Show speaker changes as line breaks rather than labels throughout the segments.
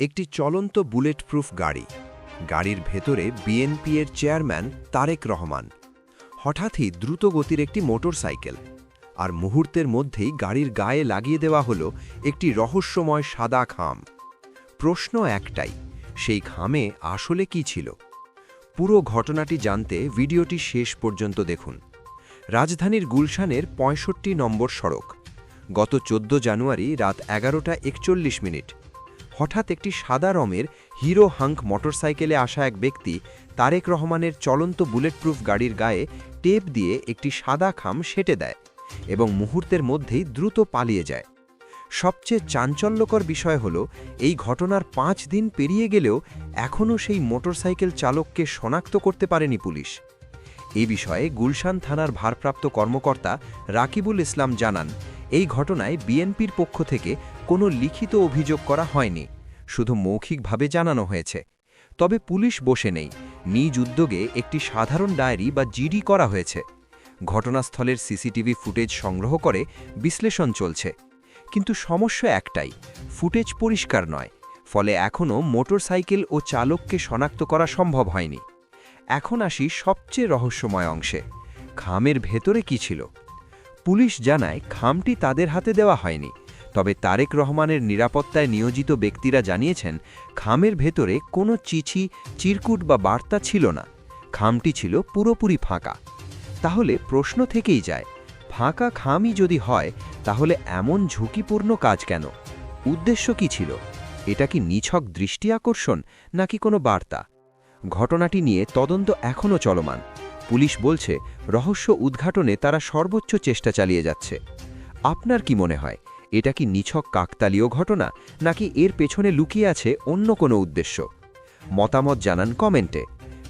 একটি চলন্ত bullet proof গাড়ি। গাড়ির ভেতরে বিএনপি এর চেয়ারম্যান তারেক রহমান। হঠাৎই দ্রুত গতির একটি মোটরসাইকেল, আর মুহূর্তের মধ্যেই গাড়ির গায়ে লাগিয়ে দেওয়া হলো একটি রহস্যময় সাদা খাম। প্রশ্ন একটাই, সেই খামে আসলে কি ছিল? পুরো ঘটনাটি জানতে ভিডিওটি শেষ পর্যন্ত দেখুন। রাজধানীর গুলশানের ৬৫ নম্বর সড়ক। গত ১৪ জানুয়ারি রাত ১১:৪১। হঠাৎ একটি সাদা রঙের হিরো হাঙ্ক মোটরসাইকেলে আসা এক ব্যক্তি তারেক রহমানের চলন্ত বুলেটপ্রুফ গাড়ির গায়ে টেপ দিয়ে একটি সাদা খাম সেঁটে দেয় এবং মুহূর্তের মধ্যেই দ্রুত পালিয়ে যায়। সবচেয়ে চাঞ্চল্যকর বিষয় হল, এই ঘটনার ৫ দিন পেরিয়ে গেলেও এখনও সেই মোটরসাইকেল চালককে শনাক্ত করতে পারেনি পুলিশ। এই বিষয়ে গুলশান থানার ভারপ্রাপ্ত কর্মকর্তা রাকিবুল ইসলাম জানান, এই ঘটনায় বিএনপির পক্ষ থেকে কোনো লিখিত অভিযোগ করা হয়নি, শুধু মৌখিকভাবে জানানো হয়েছে। তবে পুলিশ বসে নেই, নিজ উদ্যোগে একটি সাধারণ ডায়েরি বা জিডি করা হয়েছে। ঘটনাস্থলের সিসিটিভি ফুটেজ সংগ্রহ করে বিশ্লেষণ চলছে। কিন্তু সমস্যা একটাই, ফুটেজ পরিষ্কার নয়, ফলে এখনও মোটরসাইকেল ও চালককে শনাক্ত করা সম্ভব হয়নি। এখন আসি সবচেয়ে রহস্যময় অংশে, খামের ভেতরে কি ছিল। পুলিশ জানায় খামটি তাদের হাতে দেওয়া হয়নি, তবে তারেক রহমানের নিরাপত্তায় নিয়োজিত ব্যক্তিরা জানিয়েছেন খামের ভেতরে কোনো চিঠি, চিরকুট বা বার্তা ছিল না। খামটি ছিল পুরোপুরি ফাঁকা। তাহলে প্রশ্ন থেকেই যায়, ফাঁকা খামই যদি হয়, তাহলে এমন ঝুঁকিপূর্ণ কাজ কেন? উদ্দেশ্য কি ছিল? এটা কি নিছক দৃষ্টি আকর্ষণ নাকি কোনো বার্তা? ঘটনাটি নিয়ে তদন্ত এখনও চলমান। পুলিশ বলছে রহস্য উদ্ঘাটনে তারা সর্বোচ্চ চেষ্টা চালিয়ে যাচ্ছে। আপনার কি মনে হয়, এটা কি নিছক কাকতালীয় ঘটনা নাকি এর পেছনে লুকিয়ে আছে অন্য কোনো উদ্দেশ্য? মতামত জানান কমেন্টে।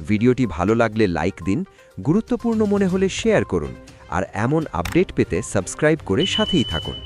ভিডিওটি ভালো লাগলে লাইক দিন, গুরুত্বপূর্ণ মনে হলে শেয়ার করুন, আর এমন আপডেট পেতে সাবস্ক্রাইব করে সাথেই থাকুন।